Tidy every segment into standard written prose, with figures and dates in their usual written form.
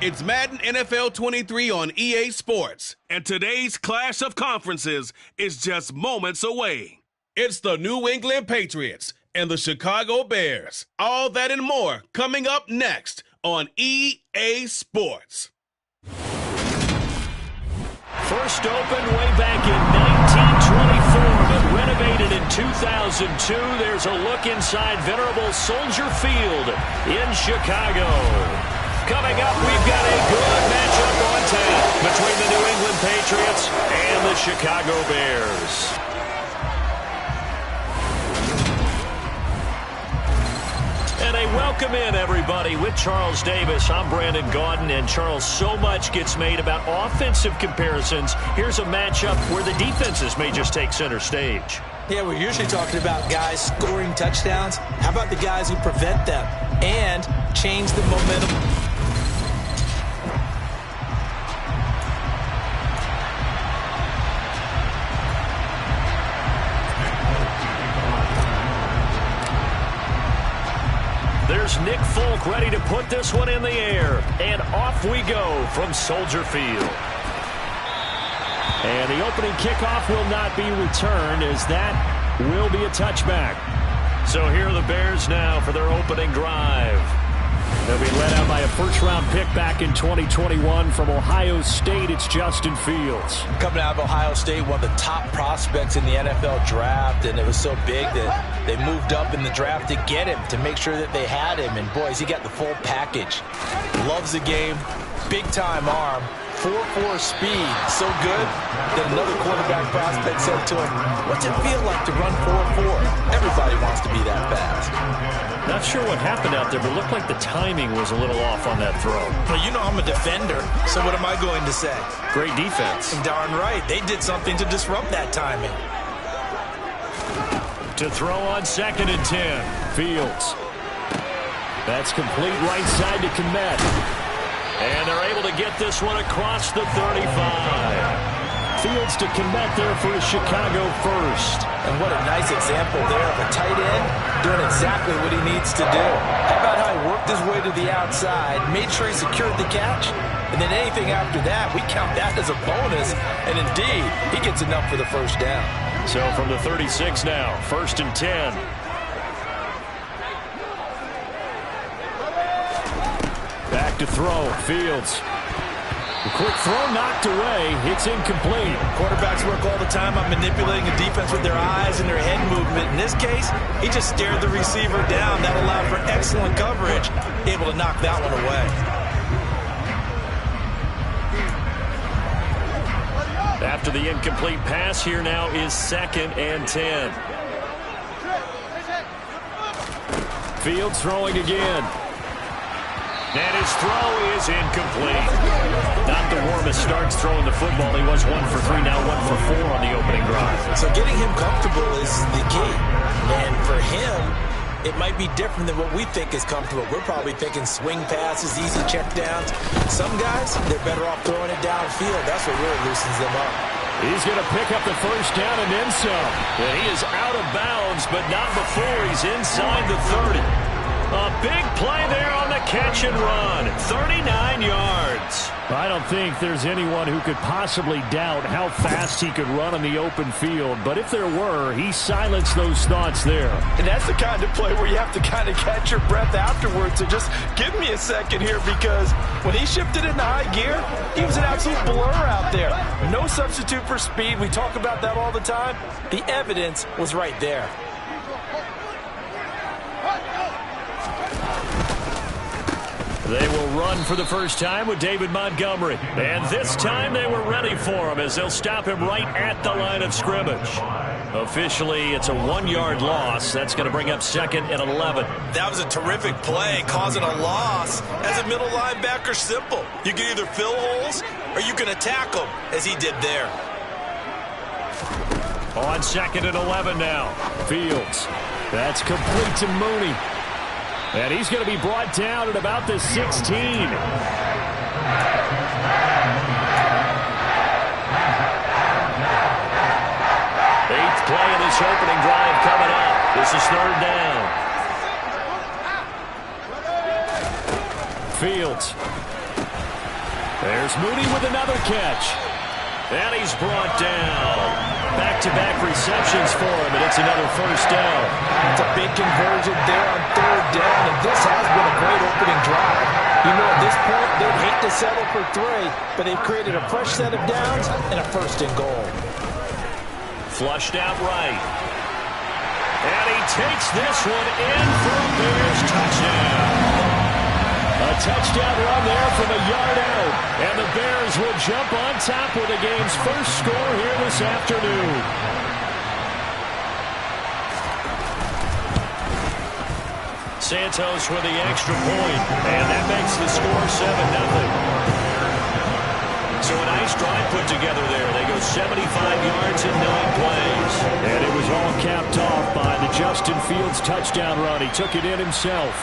It's Madden NFL 23 on EA Sports, and today's clash of conferences is just moments away. It's the New England Patriots and the Chicago Bears. All that and more coming up next on EA Sports. First opened way back in 1924, but renovated in 2002. There's a look inside venerable Soldier Field in Chicago. Coming up, we've got a good matchup on tap between the New England Patriots and the Chicago Bears. And a welcome in, everybody, with Charles Davis. I'm Brandon Gaudin, and Charles, so much gets made about offensive comparisons. Here's a matchup where the defenses may just take center stage. Yeah, we're usually talking about guys scoring touchdowns. How about the guys who prevent them and change the momentum? There's Nick Folk ready to put this one in the air. And off we go from Soldier Field. And the opening kickoff will not be returned, as that will be a touchback. So here are the Bears now for their opening drive. They'll be led out by a first-round pick back in 2021 from Ohio State. It's Justin Fields. Coming out of Ohio State, one of the top prospects in the NFL draft, and it was so big that they moved up in the draft to get him, to make sure that they had him. And, boys, he got the full package. Loves the game, big-time arm, 4.4 speed, so good that another quarterback prospect said to him, "What's it feel like to run 4.4? Everybody wants to be that fast." Not sure what happened out there, but it looked like the timing was a little off on that throw. Well, you know I'm a defender, so what am I going to say? Great defense. Darn right. They did something to disrupt that timing. To throw on 2nd and 10. Fields. That's complete right side to Kmet. And they're able to get this one across the 35. Fields to Kmet there for a Chicago first. And what a nice example there of a tight end doing exactly what he needs to do. How about how he worked his way to the outside, made sure he secured the catch, and then anything after that, we count that as a bonus. And indeed, he gets enough for the first down. So from the 36 now, 1st and 10. Back to throw, Fields. The quick throw knocked away. It's incomplete. Quarterbacks work all the time on manipulating a defense with their eyes and their head movement. In this case, he just stared the receiver down. That allowed for excellent coverage, able to knock that one away. After the incomplete pass, here now is 2nd and 10. Fields throwing again. And his throw is incomplete. Not the warmest starts throwing the football. He was 1 for 3, now 1 for 4 on the opening drive. So getting him comfortable is the key. And for him, it might be different than what we think is comfortable. We're probably thinking swing passes, easy checkdowns. Some guys, they're better off throwing it downfield. That's what really loosens them up. He's going to pick up the first down and then some. And he is out of bounds, but not before he's inside the 30. A big play there on the catch and run. 39 yards. I don't think there's anyone who could possibly doubt how fast he could run on the open field. But if there were, he silenced those thoughts there. And that's the kind of play where you have to kind of catch your breath afterwards. So just give me a second here, because when he shifted into high gear, he was an absolute blur out there. No substitute for speed. We talk about that all the time. The evidence was right there. They will run for the first time with David Montgomery. And this time they were ready for him, as they'll stop him right at the line of scrimmage. Officially, it's a 1-yard loss. That's going to bring up 2nd and 11. That was a terrific play, causing a loss. As a middle linebacker, simple. You can either fill holes or you can attack them, as he did there. On 2nd and 11 now. Fields. That's complete to Mooney. And he's going to be brought down at about the 16. 8th play of this opening drive coming up. This is 3rd down. Fields. There's Mooney with another catch. And he's brought down. Back-to-back receptions for him, and it's another first down. It's a big conversion there on third down, and this has been a great opening drive. You know, at this point, they'd hate to settle for 3, but they've created a fresh set of downs and a first and goal. Flushed out right. And he takes this one in for a Bears touchdown. A touchdown run there from a yard out. And the Bears will jump on top with the game's first score here this afternoon. Santos with the extra point. And that makes the score 7-0. So a nice drive put together there. They go 75 yards in 9 plays. And it was all capped off by the Justin Fields touchdown run. He took it in himself.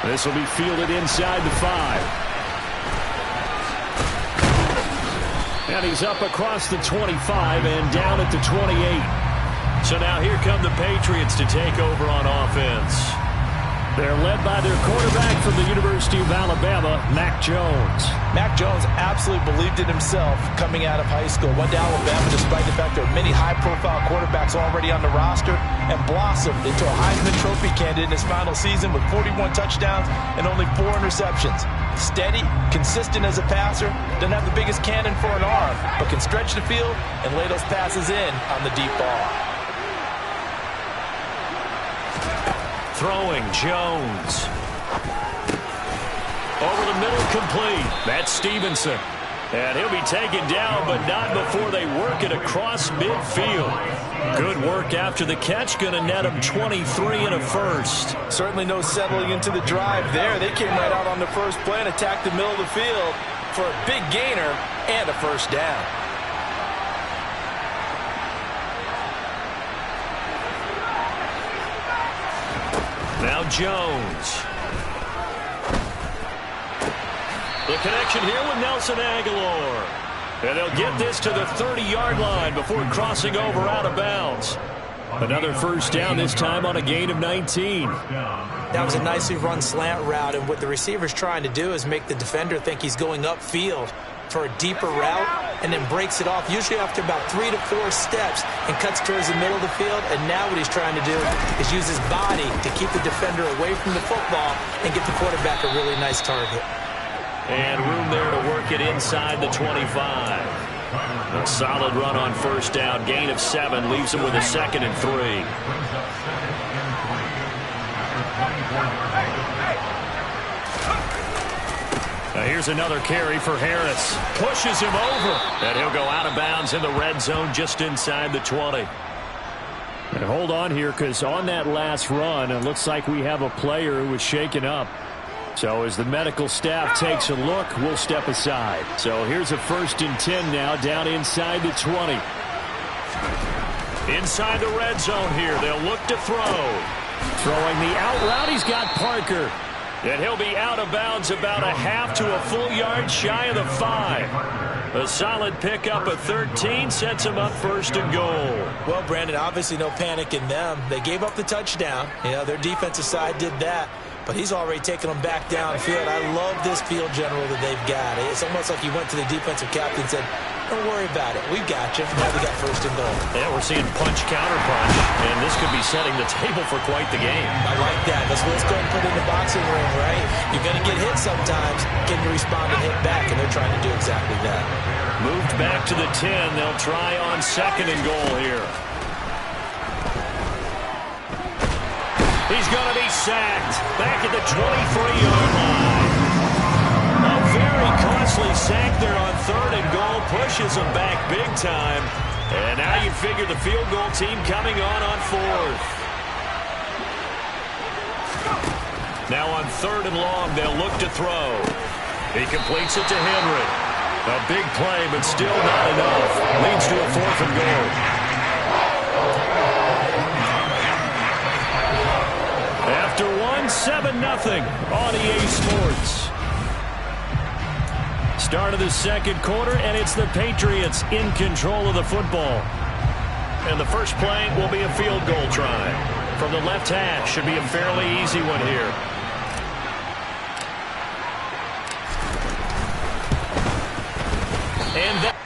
This will be fielded inside the 5. And he's up across the 25 and down at the 28. So now here come the Patriots to take over on offense. They're led by their quarterback from the University of Alabama, Mac Jones. Mac Jones absolutely believed in himself coming out of high school. Went to Alabama despite the fact there are many high-profile quarterbacks already on the roster, and blossomed into a Heisman Trophy candidate in his final season with 41 touchdowns and only 4 interceptions. Steady, consistent as a passer, doesn't have the biggest cannon for an arm, but can stretch the field and lay those passes in on the deep ball. Throwing, Jones. Over the middle, complete. That's Stevenson. And he'll be taken down, but not before they work it across midfield. Good work after the catch. Going to net him 23 and a first. Certainly no settling into the drive there. They came right out on the first play and attacked the middle of the field for a big gainer and a first down. Now Jones. The connection here with Nelson Aguilar. And they'll get this to the 30-yard line before crossing over out of bounds. Another first down, this time on a gain of 19. That was a nicely run slant route, and what the receiver's trying to do is make the defender think he's going upfield for a deeper route, and then breaks it off, usually after about 3 to 4 steps, and cuts towards the middle of the field. And now what he's trying to do is use his body to keep the defender away from the football and get the quarterback a really nice target. And room there to work it inside the 25. A solid run on first down. Gain of 7 leaves him with a 2nd and 3. Now here's another carry for Harris. Pushes him over. And he'll go out of bounds in the red zone just inside the 20. And hold on here, because on that last run, it looks like we have a player who was shaken up. So as the medical staff takes a look, we'll step aside. So here's a 1st and 10 now, down inside the 20. Inside the red zone here, they'll look to throw. Throwing the out route, he's got Parker. And he'll be out of bounds about a half to a full yard shy of the 5. A solid pickup of 13 sets him up 1st and goal. Well, Brandon, obviously no panic in them. They gave up the touchdown. You know, their defensive side did that. But he's already taken them back downfield. I love this field general that they've got. It's almost like he went to the defensive captain and said, don't worry about it. We've got you. Now they got 1st and goal. Yeah, we're seeing punch, counter punch, and this could be setting the table for quite the game. I like that. Let's go and put it in the boxing ring, right? You're going to get hit sometimes. Can you respond and hit back? And they're trying to do exactly that. Moved back to the 10. They'll try on 2nd and goal here. He's going to be sacked back at the 23-yard line. A very costly sack there on 3rd and goal. Pushes him back big time. And now you figure the field goal team coming on 4th. Now on 3rd and long, they'll look to throw. He completes it to Henry. A big play, but still not enough. Leads to a 4th and goal. After 7-0 on EA Sports. Start of the 2nd quarter, and it's the Patriots in control of the football. And the first play will be a field goal try. From the left hash, should be a fairly easy one here. And that